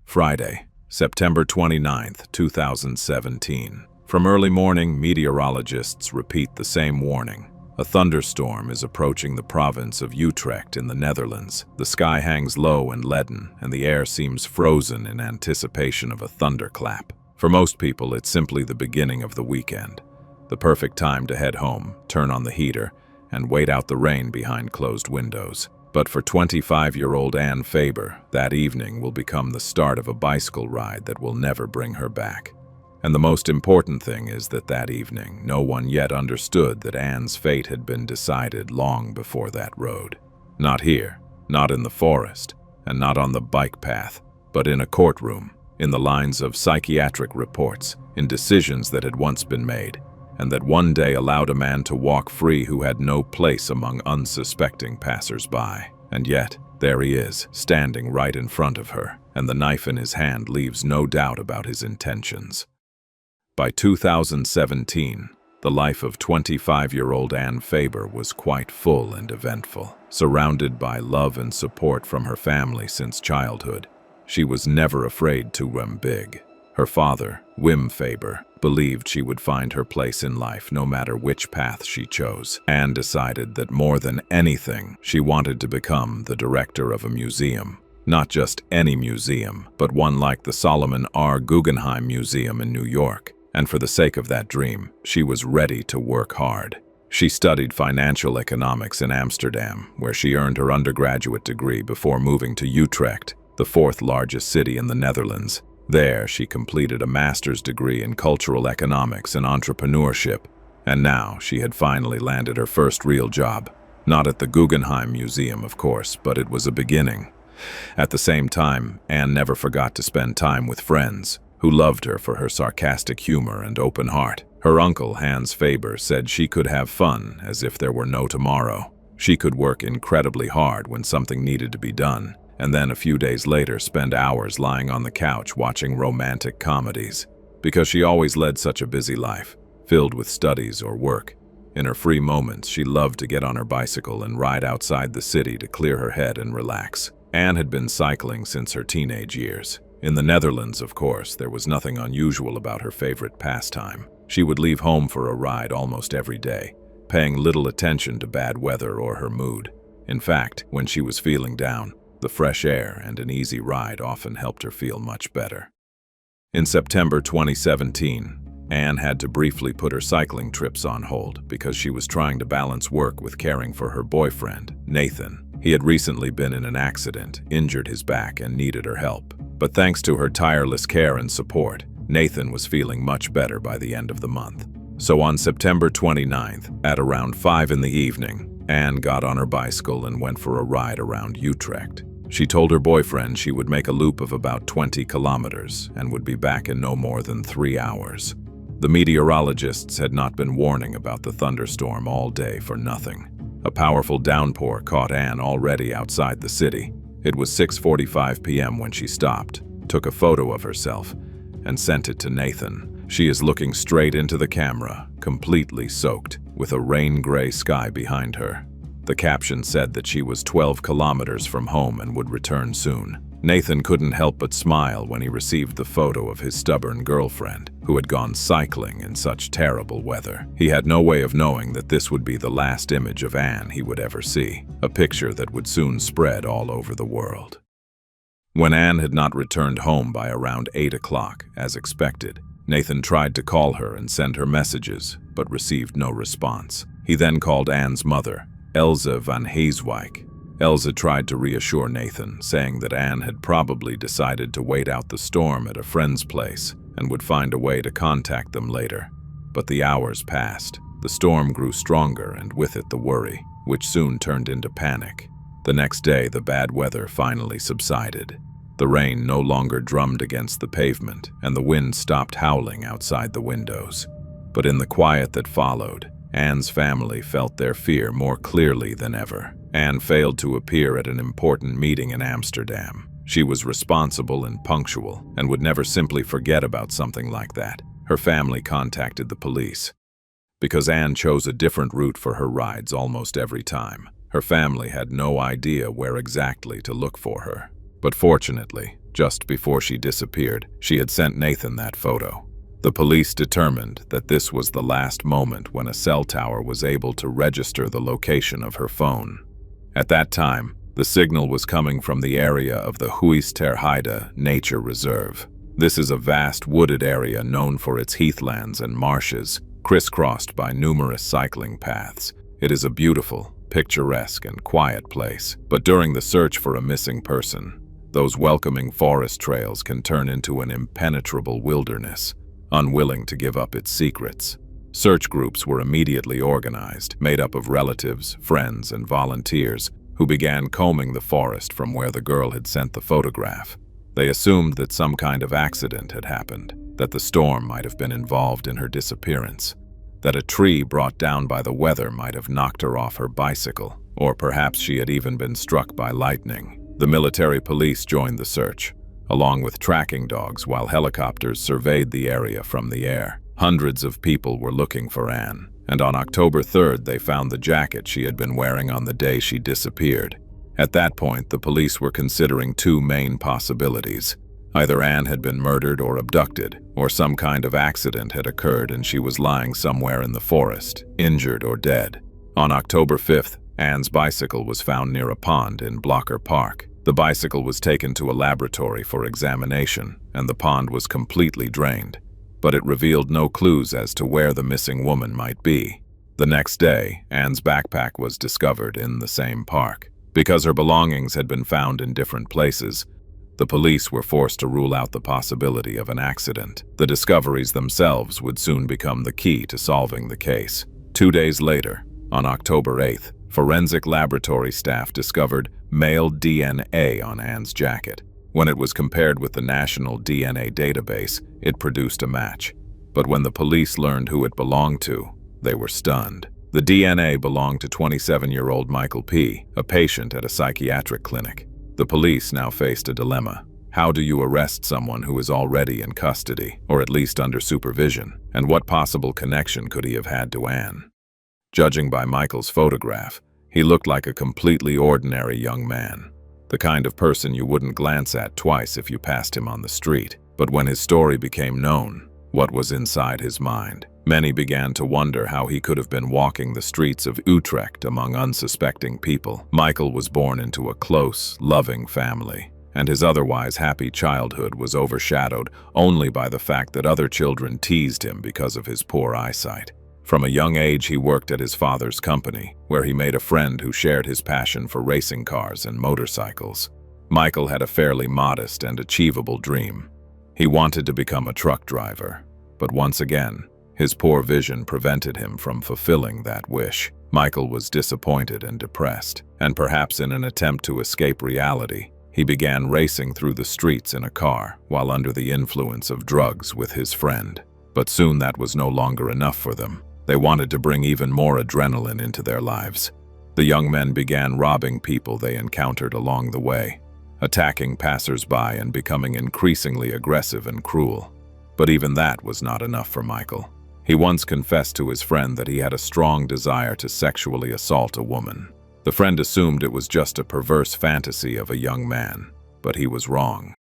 Friday, September 29th, 2017. From early morning, meteorologists repeat the same warning. A thunderstorm is approaching the province of Utrecht in the Netherlands. The sky hangs low and leaden, and the air seems frozen in anticipation of a thunderclap. For most people, it's simply the beginning of the weekend. The perfect time to head home, turn on the heater, and wait out the rain behind closed windows. But for 25-year-old Anne Faber, that evening will become the start of a bicycle ride that will never bring her back. And the most important thing is that evening, no one yet understood that Anne's fate had been decided long before that road. Not here, not in the forest, and not on the bike path, but in a courtroom, in the lines of psychiatric reports, in decisions that had once been made, and that one day allowed a man to walk free who had no place among unsuspecting passers-by. And yet, there he is, standing right in front of her, and the knife in his hand leaves no doubt about his intentions. By 2017, the life of 25-year-old Anne Faber was quite full and eventful. Surrounded by love and support from her family since childhood, she was never afraid to dream big. Her father, Wim Faber, believed she would find her place in life no matter which path she chose. Anne decided that more than anything, she wanted to become the director of a museum. Not just any museum, but one like the Solomon R. Guggenheim Museum in New York. And for the sake of that dream, she was ready to work hard. She studied financial economics in Amsterdam, where she earned her undergraduate degree before moving to Utrecht, the fourth largest city in the Netherlands. There, she completed a master's degree in cultural economics and entrepreneurship, and now she had finally landed her first real job. Not at the Guggenheim Museum, of course, but it was a beginning. At the same time, Anne never forgot to spend time with friends, who loved her for her sarcastic humor and open heart. Her uncle, Hans Faber, said she could have fun as if there were no tomorrow. She could work incredibly hard when something needed to be done, and then a few days later spend hours lying on the couch watching romantic comedies. Because she always led such a busy life, filled with studies or work. In her free moments, she loved to get on her bicycle and ride outside the city to clear her head and relax. Anne had been cycling since her teenage years. In the Netherlands, of course, there was nothing unusual about her favorite pastime. She would leave home for a ride almost every day, paying little attention to bad weather or her mood. In fact, when she was feeling down, the fresh air and an easy ride often helped her feel much better. In September 2017, Anne had to briefly put her cycling trips on hold because she was trying to balance work with caring for her boyfriend, Nathan. He had recently been in an accident, injured his back, and needed her help. But thanks to her tireless care and support, Nathan was feeling much better by the end of the month. So on September 29th, at around 5 in the evening, Anne got on her bicycle and went for a ride around Utrecht. She told her boyfriend she would make a loop of about 20 kilometers and would be back in no more than 3 hours. The meteorologists had not been warning about the thunderstorm all day for nothing. A powerful downpour caught Anne already outside the city. It was 6:45 p.m. when she stopped, took a photo of herself, and sent it to Nathan. She is looking straight into the camera, completely soaked, with a rain-gray sky behind her. The caption said that she was 12 kilometers from home and would return soon. Nathan couldn't help but smile when he received the photo of his stubborn girlfriend, who had gone cycling in such terrible weather. He had no way of knowing that this would be the last image of Anne he would ever see, a picture that would soon spread all over the world. When Anne had not returned home by around 8 o'clock, as expected, Nathan tried to call her and send her messages, but received no response. He then called Anne's mother, Elze van Heeswijk. Elze tried to reassure Nathan, saying that Anne had probably decided to wait out the storm at a friend's place and would find a way to contact them later. But the hours passed. The storm grew stronger and with it the worry, which soon turned into panic. The next day, the bad weather finally subsided. The rain no longer drummed against the pavement, and the wind stopped howling outside the windows. But in the quiet that followed, Anne's family felt their fear more clearly than ever. Anne failed to appear at an important meeting in Amsterdam. She was responsible and punctual, and would never simply forget about something like that. Her family contacted the police. Because Anne chose a different route for her rides almost every time, her family had no idea where exactly to look for her. But fortunately, Just before she disappeared, she had sent Nathan that photo. The police determined that this was the last moment when a cell tower was able to register the location of her phone. At that time, the signal was coming from the area of the Huis ter Heide Nature Reserve. This is a vast wooded area known for its heathlands and marshes, crisscrossed by numerous cycling paths. It is a beautiful, picturesque, and quiet place. But during the search for a missing person, those welcoming forest trails can turn into an impenetrable wilderness, unwilling to give up its secrets. Search groups were immediately organized, made up of relatives, friends, and volunteers, who began combing the forest from where the girl had sent the photograph. They assumed that some kind of accident had happened, that the storm might have been involved in her disappearance, that a tree brought down by the weather might have knocked her off her bicycle, or perhaps she had even been struck by lightning. The military police joined the search, along with tracking dogs, while helicopters surveyed the area from the air. Hundreds of people were looking for Anne, and on October 3rd they found the jacket she had been wearing on the day she disappeared. At that point, the police were considering two main possibilities. Either Anne had been murdered or abducted, or some kind of accident had occurred and she was lying somewhere in the forest, injured or dead. On October 5th, Anne's bicycle was found near a pond in Blocker Park. The bicycle was taken to a laboratory for examination, and the pond was completely drained, but it revealed no clues as to where the missing woman might be. The next day, Anne's backpack was discovered in the same park. Because her belongings had been found in different places, the police were forced to rule out the possibility of an accident. The discoveries themselves would soon become the key to solving the case. 2 days later, on October 8th, forensic laboratory staff discovered male DNA on Anne's jacket. When it was compared with the national DNA database, it produced a match. But when the police learned who it belonged to, they were stunned. The DNA belonged to 27-year-old Michael P., a patient at a psychiatric clinic. The police now faced a dilemma. How do you arrest someone who is already in custody, or at least under supervision? And what possible connection could he have had to Anne? Judging by Michael's photograph, he looked like a completely ordinary young man. The kind of person you wouldn't glance at twice if you passed him on the street. But when his story became known, what was inside his mind? Many began to wonder how he could have been walking the streets of Utrecht among unsuspecting people. Michael was born into a close, loving family, and his otherwise happy childhood was overshadowed only by the fact that other children teased him because of his poor eyesight. From a young age, he worked at his father's company, where he made a friend who shared his passion for racing cars and motorcycles. Michael had a fairly modest and achievable dream. He wanted to become a truck driver, but once again, his poor vision prevented him from fulfilling that wish. Michael was disappointed and depressed, and perhaps in an attempt to escape reality, he began racing through the streets in a car while under the influence of drugs with his friend. But soon that was no longer enough for them. They wanted to bring even more adrenaline into their lives. The young men began robbing people they encountered along the way, attacking passers-by and becoming increasingly aggressive and cruel. But even that was not enough for Michael. He once confessed to his friend that he had a strong desire to sexually assault a woman. The friend assumed it was just a perverse fantasy of a young man, but he was wrong.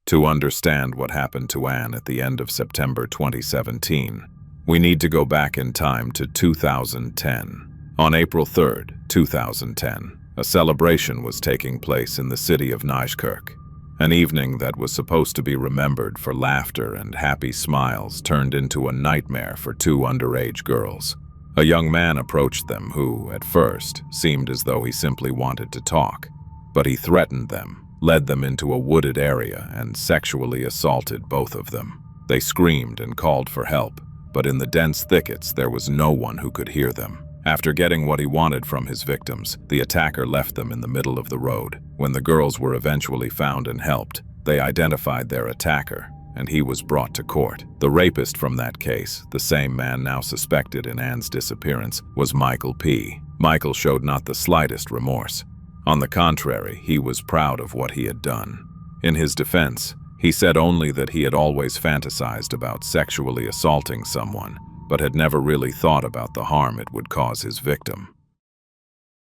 To understand what happened to Anne at the end of September 2017, we need to go back in time to 2010. On April 3rd, 2010, a celebration was taking place in the city of Utrecht. An evening that was supposed to be remembered for laughter and happy smiles turned into a nightmare for two underage girls. A young man approached them who, at first, seemed as though he simply wanted to talk. But he threatened them, led them into a wooded area, and sexually assaulted both of them. They screamed and called for help, but in the dense thickets there was no one who could hear them. After getting what he wanted from his victims, the attacker left them in the middle of the road. When the girls were eventually found and helped, they identified their attacker, and he was brought to court. The rapist from that case, the same man now suspected in Anne's disappearance, was Michael P. Michael showed not the slightest remorse. On the contrary, he was proud of what he had done. In his defense, he said only that he had always fantasized about sexually assaulting someone, but had never really thought about the harm it would cause his victim.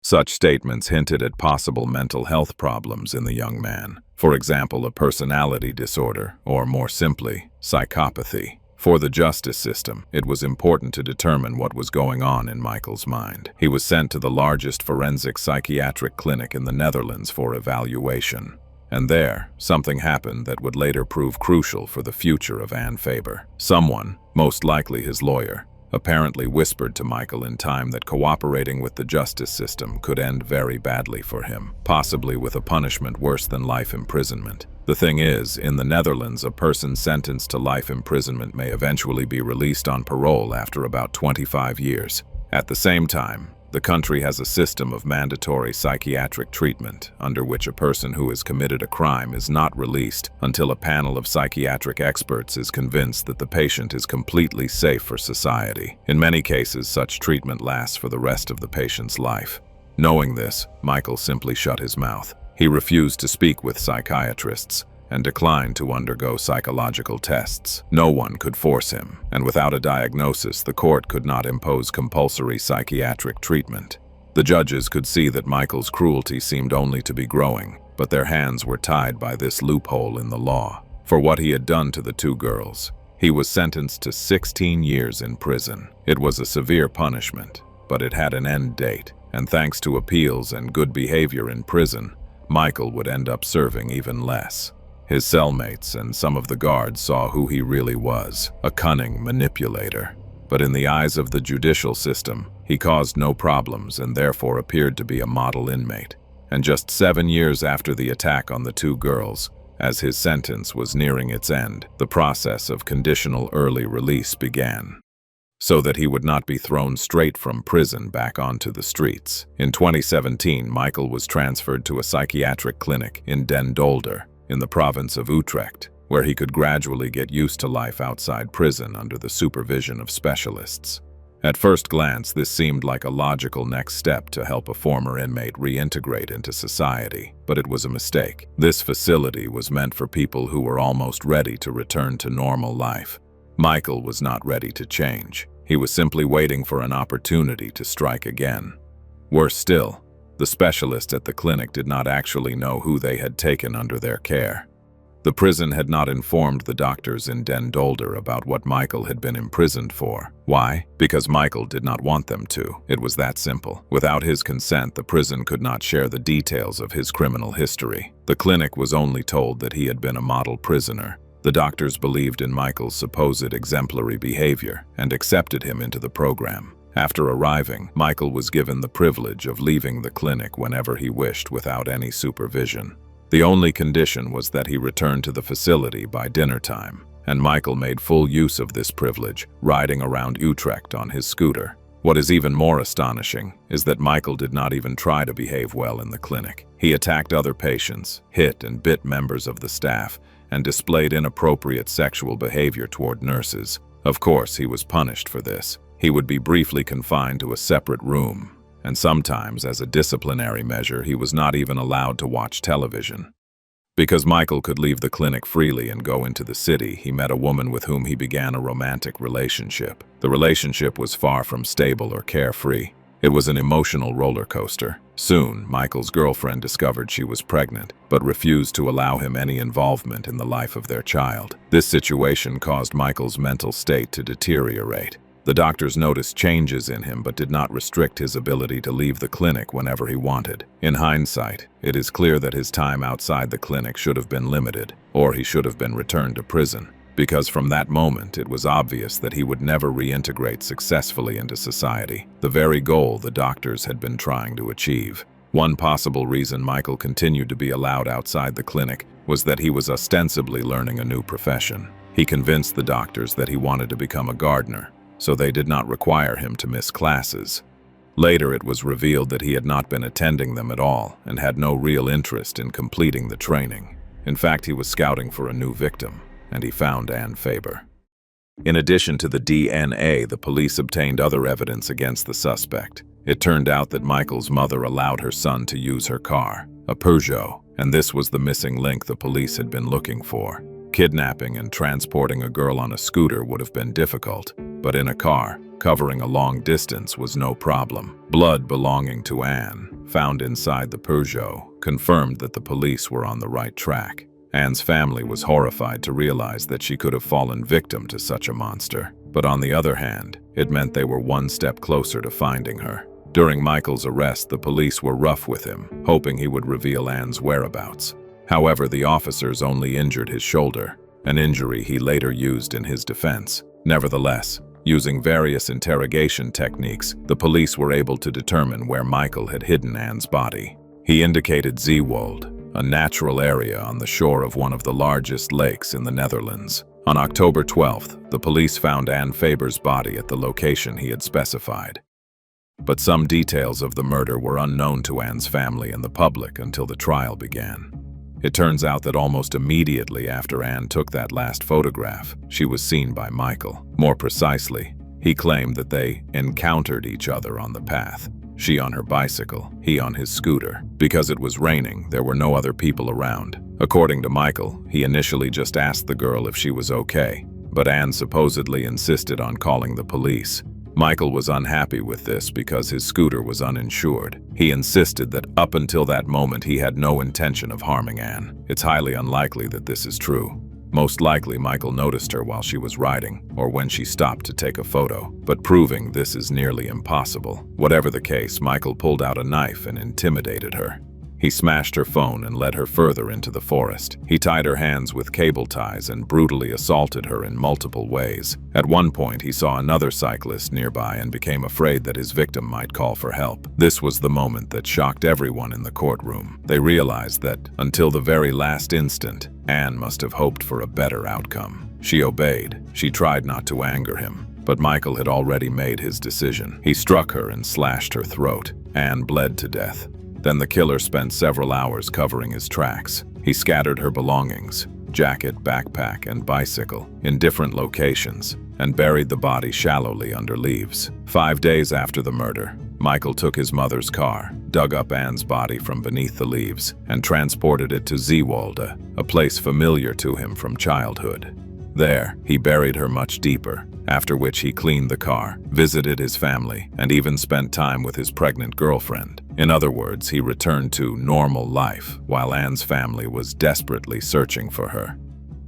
Such statements hinted at possible mental health problems in the young man, For example, a personality disorder, or more simply, psychopathy. For the justice system, it was important to determine what was going on in Michael's mind. He was sent to the largest forensic psychiatric clinic in the Netherlands for evaluation. And there, something happened that would later prove crucial for the future of Anne Faber. Someone, most likely his lawyer, apparently whispered to Michael in time that cooperating with the justice system could end very badly for him, possibly with a punishment worse than life imprisonment. The thing is, in the Netherlands, a person sentenced to life imprisonment may eventually be released on parole after about 25 years. At the same time, the country has a system of mandatory psychiatric treatment under which a person who has committed a crime is not released until a panel of psychiatric experts is convinced that the patient is completely safe for society. In many cases, such treatment lasts for the rest of the patient's life. Knowing this, Michael simply shut his mouth. He refused to speak with psychiatrists and declined to undergo psychological tests. No one could force him, and without a diagnosis, the court could not impose compulsory psychiatric treatment. The judges could see that Michael's cruelty seemed only to be growing, but their hands were tied by this loophole in the law. For what he had done to the two girls, he was sentenced to 16 years in prison. It was a severe punishment, but it had an end date, and thanks to appeals and good behavior in prison, Michael would end up serving even less. His cellmates and some of the guards saw who he really was, a cunning manipulator. But in the eyes of the judicial system, he caused no problems and therefore appeared to be a model inmate. And just 7 years after the attack on the two girls, as his sentence was nearing its end, the process of conditional early release began, so that he would not be thrown straight from prison back onto the streets. In 2017, Michael was transferred to a psychiatric clinic in Den Dolder, in the province of Utrecht, where he could gradually get used to life outside prison under the supervision of specialists. At first glance, this seemed like a logical next step to help a former inmate reintegrate into society, but it was a mistake. This facility was meant for people who were almost ready to return to normal life. Michael was not ready to change. He was simply waiting for an opportunity to strike again. Worse still, the specialists at the clinic did not actually know who they had taken under their care. The prison had not informed the doctors in Den Dolder about what Michael had been imprisoned for. Why? Because Michael did not want them to. It was that simple. Without his consent, the prison could not share the details of his criminal history. The clinic was only told that he had been a model prisoner. The doctors believed in Michael's supposed exemplary behavior and accepted him into the program. After arriving, Michael was given the privilege of leaving the clinic whenever he wished without any supervision. The only condition was that he return to the facility by dinner time, and Michael made full use of this privilege, riding around Utrecht on his scooter. What is even more astonishing is that Michael did not even try to behave well in the clinic. He attacked other patients, hit and bit members of the staff, and displayed inappropriate sexual behavior toward nurses. Of course, he was punished for this. He would be briefly confined to a separate room, and sometimes, as a disciplinary measure, he was not even allowed to watch television. Because Michael could leave the clinic freely and go into the city, he met a woman with whom he began a romantic relationship. The relationship was far from stable or carefree. It was an emotional roller coaster. Soon, Michael's girlfriend discovered she was pregnant, but refused to allow him any involvement in the life of their child. This situation caused Michael's mental state to deteriorate. The doctors noticed changes in him but did not restrict his ability to leave the clinic whenever he wanted. In hindsight, it is clear that his time outside the clinic should have been limited, or he should have been returned to prison, because from that moment it was obvious that he would never reintegrate successfully into society, the very goal the doctors had been trying to achieve. One possible reason Michael continued to be allowed outside the clinic was that he was ostensibly learning a new profession. He convinced the doctors that he wanted to become a gardener, so they did not require him to miss classes. Later, it was revealed that he had not been attending them at all and had no real interest in completing the training. In fact, he was scouting for a new victim, and he found Anne Faber. In addition to the DNA, the police obtained other evidence against the suspect. It turned out that Michael's mother allowed her son to use her car, a Peugeot, and this was the missing link the police had been looking for. Kidnapping and transporting a girl on a scooter would have been difficult, but in a car, covering a long distance was no problem. Blood belonging to Anne, found inside the Peugeot, confirmed that the police were on the right track. Anne's family was horrified to realize that she could have fallen victim to such a monster. But on the other hand, it meant they were one step closer to finding her. During Michael's arrest, the police were rough with him, hoping he would reveal Anne's whereabouts. However, the officers only injured his shoulder, an injury he later used in his defense. Nevertheless, using various interrogation techniques, the police were able to determine where Michael had hidden Anne's body. He indicated Zeewolde, a natural area on the shore of one of the largest lakes in the Netherlands. On October 12th, the police found Anne Faber's body at the location he had specified. But some details of the murder were unknown to Anne's family and the public until the trial began. It turns out that almost immediately after Anne took that last photograph, she was seen by Michael. More precisely, he claimed that they encountered each other on the path. She on her bicycle, he on his scooter. Because it was raining, there were no other people around. According to Michael, he initially just asked the girl if she was okay, but Anne supposedly insisted on calling the police. Michael was unhappy with this because his scooter was uninsured. He insisted that up until that moment he had no intention of harming Anne. It's highly unlikely that this is true. Most likely Michael noticed her while she was riding, or when she stopped to take a photo, but proving this is nearly impossible. Whatever the case, Michael pulled out a knife and intimidated her. He smashed her phone and led her further into the forest. He tied her hands with cable ties and brutally assaulted her in multiple ways. At one point, he saw another cyclist nearby and became afraid that his victim might call for help. This was the moment that shocked everyone in the courtroom. They realized that, until the very last instant, Anne must have hoped for a better outcome. She obeyed. She tried not to anger him. But Michael had already made his decision. He struck her and slashed her throat. Anne bled to death. Then the killer spent several hours covering his tracks. He scattered her belongings, jacket, backpack, and bicycle, in different locations, and buried the body shallowly under leaves. 5 days after the murder, Michael took his mother's car, dug up Anne's body from beneath the leaves, and transported it to Zeewolde, a place familiar to him from childhood. There, he buried her much deeper, after which he cleaned the car, visited his family, and even spent time with his pregnant girlfriend. In other words, he returned to normal life, while Anne's family was desperately searching for her.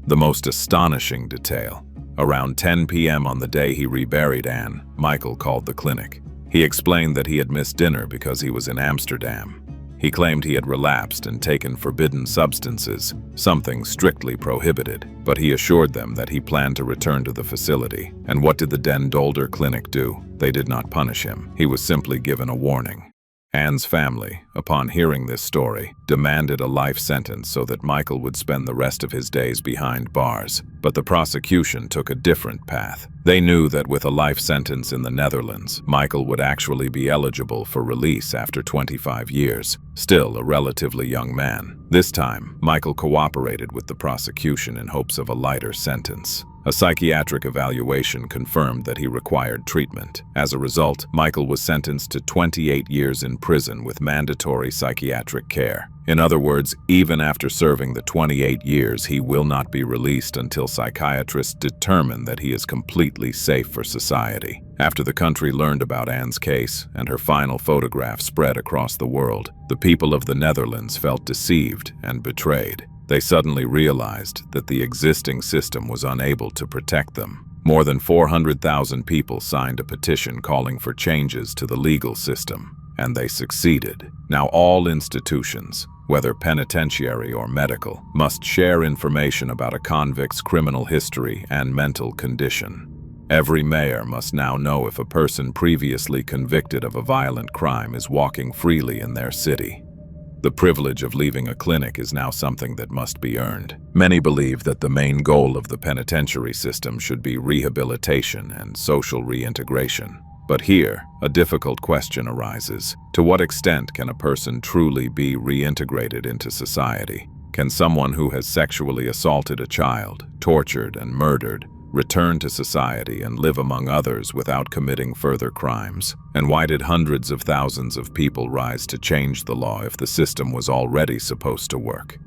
The most astonishing detail: around 10 p.m. on the day he reburied Anne, Michael called the clinic. He explained that he had missed dinner because he was in Amsterdam. He claimed he had relapsed and taken forbidden substances, something strictly prohibited, but he assured them that he planned to return to the facility. And what did the Den Dolder clinic do? They did not punish him. He was simply given a warning. Anne's family, upon hearing this story, demanded a life sentence so that Michael would spend the rest of his days behind bars. But the prosecution took a different path. They knew that with a life sentence in the Netherlands, Michael would actually be eligible for release after 25 years, still a relatively young man. This time, Michael cooperated with the prosecution in hopes of a lighter sentence. A psychiatric evaluation confirmed that he required treatment. As a result, Michael was sentenced to 28 years in prison with mandatory psychiatric care. In other words, even after serving the 28 years, he will not be released until psychiatrists determine that he is completely safe for society. After the country learned about Anne's case and her final photograph spread across the world, the people of the Netherlands felt deceived and betrayed. They suddenly realized that the existing system was unable to protect them. More than 400,000 people signed a petition calling for changes to the legal system, and they succeeded. Now all institutions, whether penitentiary or medical, must share information about a convict's criminal history and mental condition. Every mayor must now know if a person previously convicted of a violent crime is walking freely in their city. The privilege of leaving a clinic is now something that must be earned. Many believe that the main goal of the penitentiary system should be rehabilitation and social reintegration. But here, a difficult question arises. To what extent can a person truly be reintegrated into society? Can someone who has sexually assaulted a child, tortured and murdered, return to society and live among others without committing further crimes? And why did hundreds of thousands of people rise to change the law if the system was already supposed to work?